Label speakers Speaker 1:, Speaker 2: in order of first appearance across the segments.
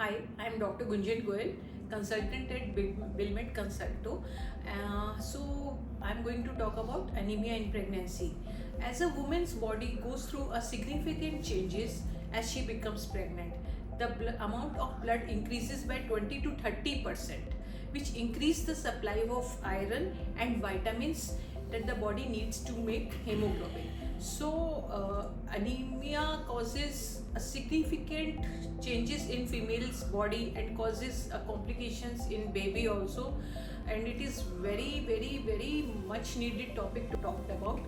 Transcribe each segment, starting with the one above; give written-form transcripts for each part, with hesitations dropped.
Speaker 1: Hi, I am Dr. Gunjan Goyal, consultant at Bilmed Consulto. I'm going to talk about anemia in pregnancy. As a woman's body goes through a significant changes as she becomes pregnant, the amount of blood increases by 20 to 30%, which increase the supply of iron and vitamins that the body needs to make hemoglobin. Anemia causes a significant changes in female's body and causes complications in baby also, and it is very much needed topic to talk about.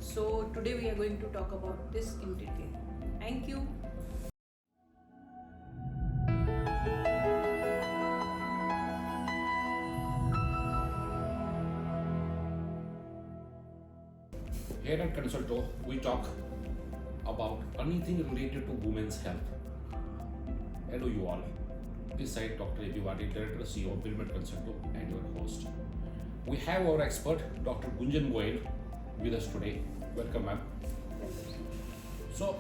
Speaker 1: So today we are going to talk about this in detail. Thank you.
Speaker 2: Here at Consulto, we talk about anything related to women's health. Hello, you all. This side, Dr. Ejiwadi, Director CEO of Bilmed Consulto, and your host. We have our expert, Dr. Gunjan Goyal, with us today. Welcome, ma'am. So,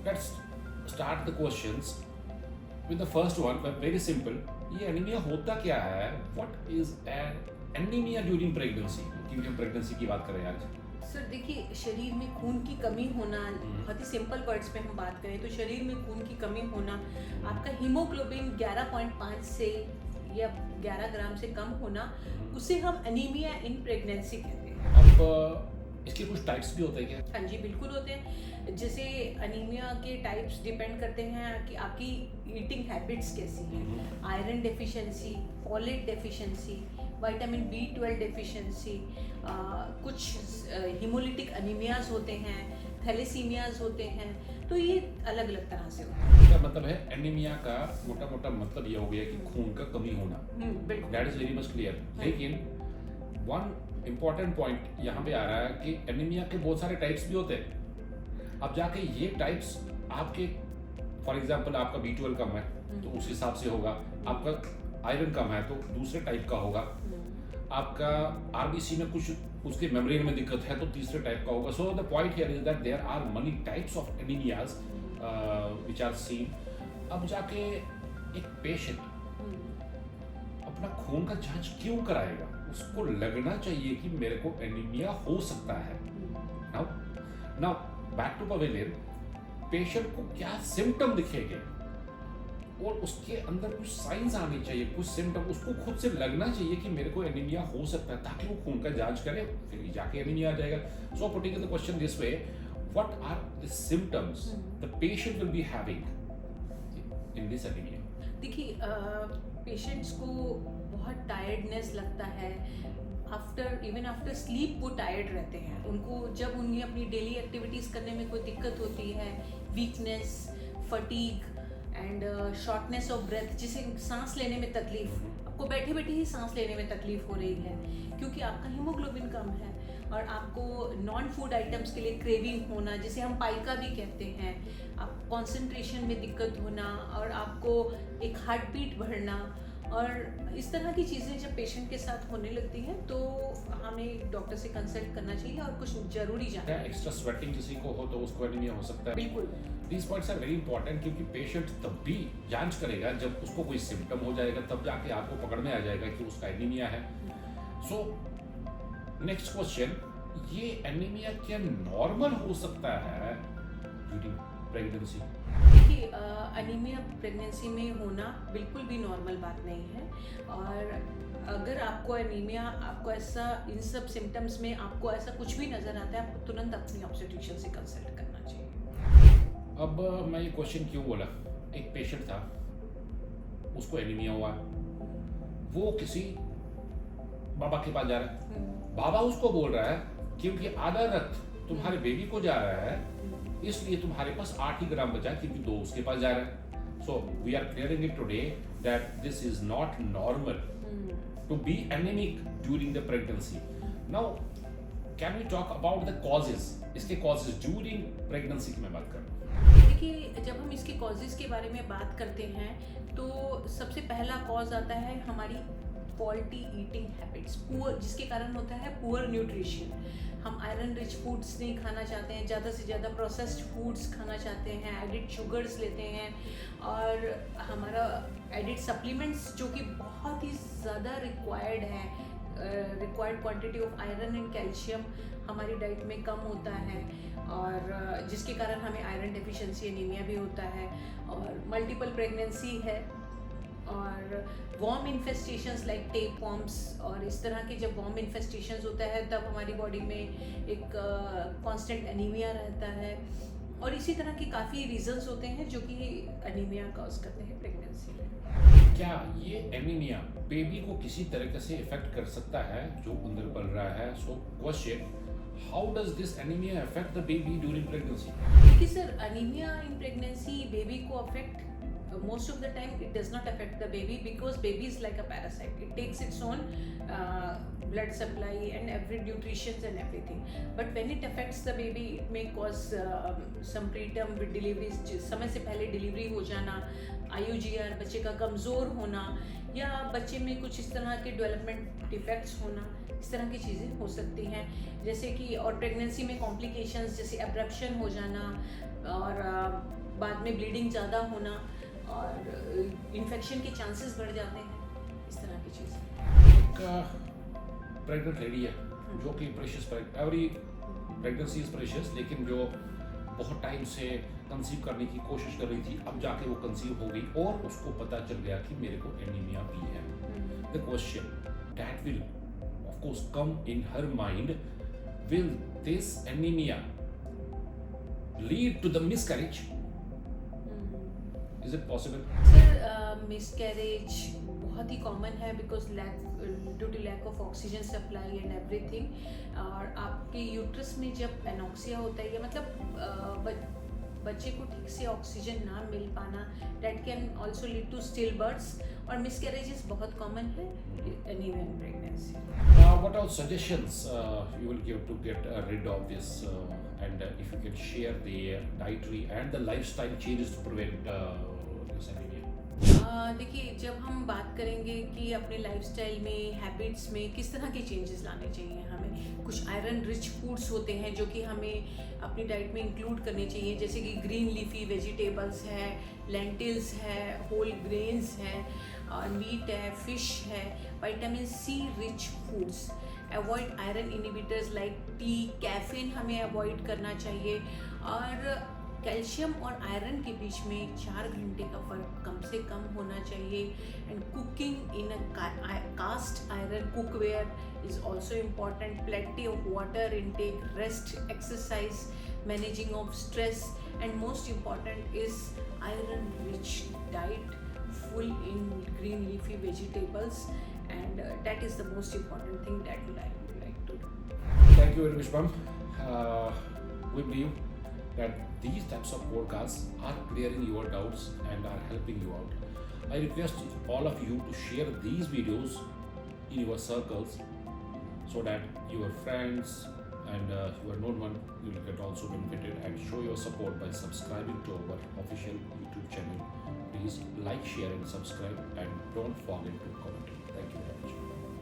Speaker 2: let's start the questions with the first one. Very simple. ये anaemia होता क्या है? What is anemia during pregnancy? क्योंकि हम pregnancy की बात करें आज.
Speaker 1: सर देखिए, शरीर में खून की कमी होना, बहुत ही सिंपल वर्ड्स में हम बात करें तो शरीर में खून की कमी होना, आपका हीमोग्लोबिन 11.5 से या 11 ग्राम से कम होना, उसे हम एनीमिया इन प्रेगनेंसी कहते हैं.
Speaker 2: अब इसके कुछ टाइप्स भी होते हैं क्या?
Speaker 1: हाँ जी, बिल्कुल होते हैं. जैसे एनीमिया के टाइप्स डिपेंड करते हैं कि आपकी ईटिंग हैबिट्स कैसी हैं. Iron deficiency, folate deficiency, vitamin B12 deficiency, कुछ हीमोलिटिक एनीमियाज होते हैं, थैलेसीमियाज होते हैं. तो ये अलग अलग तरह से होते हैं.
Speaker 2: इसका मतलब है एनीमिया का मोटा मोटा मतलब ये हो गया कि खून का कमी होना. That is very much clear. लेकिन वन इम्पॉर्टेंट पॉइंट यहाँ पे आ रहा है कि एनीमिया के बहुत सारे टाइप्स भी होते हैं. अब जाके ये टाइप्स आपके, फॉर एग्जांपल आपका B12 कम है तो उस हिसाब से होगा, आपका आयरन कम है तो दूसरे टाइप का होगा, आपका आरबीसी में कुछ उसके मेम्ब्रेन में दिक्कत है तो तीसरे टाइप का होगा. So the point here is that there are many types of anaemias which are seen. अब जाके एक पेशेंट अपना खून का जांच क्यों कराएगा? उसको लगना चाहिए कि मेरे को एनीमिया हो सकता है. Now back to pavilion. Patient को क्या सिम्टम दिखेंगे और उसके अंदर कुछ साइंस आने चाहिए, कुछ सिम्टम उसको खुद से लगना चाहिए कि मेरे को एनीमिया हो सकता है, ताकि वो खून का जांच करे, फिर जाके एनीमिया आ जाएगा. So putting the question this way, what are the symptoms the patient will be having in this anaemia?
Speaker 1: देखिए, पेशेंट्स को बहुत टायर्डनेस लगता है. आफ्टर स्लीप वो टायर्ड रहते हैं. उनको जब उन्हें अपनी डेली एक्टिविटीज़ करने में कोई दिक्कत होती है, weakness, fatigue and shortness of breath, जिसे सांस लेने में तकलीफ, आपको बैठे बैठे ही सांस लेने में तकलीफ हो रही है क्योंकि आपका हीमोग्लोबिन कम है, और आपको नॉन फूड आइटम्स के लिए क्रेविंग होना, जिसे हम पाइका भी कहते हैं, आप कंसंट्रेशन में दिक्कत होना, और आपको एक हार्ट बीट बढ़ना, और इस तरह की चीज़ें जब पेशेंट के साथ होने लगती हैं तो हमें डॉक्टर से कंसल्ट करना चाहिए और कुछ जरूरी जानना.
Speaker 2: एक्स्ट्रा स्वेटिंग किसी को हो तो उसको एनीमिया हो सकता है.
Speaker 1: बिल्कुल.
Speaker 2: These points are very important क्योंकि पेशेंट तब भी जांच करेगा जब उसको कोई सिम्टम हो जाएगा, तब जाके आपको पकड़ में आ जाएगा कि उसका एनीमिया है. सो नेक्स्ट क्वेश्चन, ये एनीमिया क्या नॉर्मल हो सकता है ड्यूरिंग प्रेगनेंसी?
Speaker 1: देखिए, एनीमिया प्रेगनेंसी में होना बिल्कुल भी नॉर्मल बात नहीं है, और अगर आपको एनीमिया, आपको ऐसा इन सब सिम्टम्स में आपको ऐसा कुछ भी नज़र आता है, आपको तुरंत अपनी ऑब्स्टेट्रिशियन से कंसल्ट करना चाहिए.
Speaker 2: अब मैं ये क्वेश्चन क्यों बोला? एक पेशेंट था, उसको एनीमिया हुआ, वो किसी बाबा के पास जा रहा है. बाबा उसको बोल रहा है क्योंकि आधा रक्त तुम्हारे बेबी को जा रहा है, इसलिए तुम्हारे पास 8 ही ग्राम बचा क्योंकि 2 उसके पास जा रहा है. So we are clearing it today that this is not normal to be anaemic during the pregnancy. Now can we talk about the causes? इसके कॉजेस ड्यूरिंग प्रेगनेंसी की मैं बात कर रहा हूँ.
Speaker 1: देखिए, जब हम इसके कॉजेज़ के बारे में बात करते हैं तो सबसे पहला कॉज आता है हमारी फॉल्टी ईटिंग हैबिट्स, पुअर, जिसके कारण होता है पुअर न्यूट्रिशन. हम आयरन रिच फूड्स नहीं खाना चाहते हैं, ज़्यादा से ज़्यादा प्रोसेस्ड फूड्स खाना चाहते हैं, एडिड शुगर्स लेते हैं, और हमारा एडिड सप्लीमेंट्स जो कि बहुत ही ज़्यादा रिक्वायर्ड है, required quantity of iron and calcium हमारी डाइट में कम होता है, और जिसके कारण हमें आयरन डेफिशिएंसी एनीमिया भी होता है, और मल्टीपल प्रेगनेंसी है, और वॉर्म इन्फेस्टेशंस लाइक टेप वॉर्म्स, और इस तरह के जब वॉर्म इन्फेस्टेशंस होता है तब हमारी बॉडी में एक कांस्टेंट एनीमिया रहता है, और इसी तरह के काफ़ी रीजंस होते हैं जो कि एनीमिया कॉज करते हैं प्रेगनेंसी में।
Speaker 2: क्या ये एनीमिया बेबी को किसी तरीके से इफेक्ट कर सकता है जो अंदर पल रहा है? So question, how does this anaemia affect the baby during pregnancy?
Speaker 1: देखिए sir, anaemia in pregnancy baby को affect, most of the time it does not affect the baby because baby is like a parasite. It takes its own blood supply and every nutrition and everything. But when it affects the baby, it may cause some preterm deliveries, समय से पहले delivery हो जाना, IUGR बच्चे का कमज़ोर होना, या बच्चे में कुछ इस तरह के डेवलपमेंट डिफेक्ट्स होना, इस तरह की चीज़ें हो सकती हैं। जैसे कि और प्रेगनेंसी में कॉम्प्लिकेशंस जैसे एब्रप्शन हो जाना, और बाद में ब्लीडिंग ज़्यादा होना, और इन्फेक्शन के चांसेस बढ़ जाते हैं, इस तरह की चीज़ें।
Speaker 2: एक प्रेग्नेंट लेडी है जो कि precious, every pregnancy is precious, लेकिन जो बहुत टाइम से कंसीव करने की कोशिश कर रही थी, अब जाके वो कंसीव हो गई और उसको पता चल गया कि मेरे को एनीमिया भी है। The question that will of course come in her mind, will this anaemia lead to the miscarriage? Is it possible?
Speaker 1: Sir, miscarriage बहुत ही कॉमन है because due to lack of oxygen supply and everything, और आपके uterus में जब anoxia होता है, या मतलब बच्चे को ठीक से ऑक्सीजन ना मिल पाना, that can also lead to still births, और मिसकैरेजेस बहुत कॉमन है anaemia in pregnancy.
Speaker 2: What are suggestions you will give to get rid of this, and if you can share the dietary and the lifestyle changes to prevent this anemia?
Speaker 1: देखिए, जब हम बात करेंगे कि अपने lifestyle में, habits में किस तरह के चेंजेस लाने चाहिए हमें, कुछ आयरन रिच फूड्स होते हैं जो कि हमें अपनी डाइट में इंक्लूड करने चाहिए, जैसे कि ग्रीन लीफी वेजिटेबल्स है, लेंटिल्स है, होल ग्रेन्स है, मीट है, फिश है, vitamin C rich foods, avoid iron inhibitors like tea, caffeine हमें अवॉइड करना चाहिए, और कैल्शियम और आयरन के बीच में 4 घंटे का फ़र्क कम से कम होना चाहिए, and cooking in a cast iron cookware is also important, plenty of water intake, rest, exercise, managing of stress, and most important is iron rich diet full in green leafy vegetables, and that is the most important thing that I would like to do.
Speaker 2: Thank you very much, ma'am. We believe that these types of podcasts are clearing your doubts and are helping you out. I request all of you to share these videos in your circles so that your friends and your known one will get also benefited, and show your support by subscribing to our official YouTube channel. Please like, share and subscribe, and don't forget to comment. Thank you very much.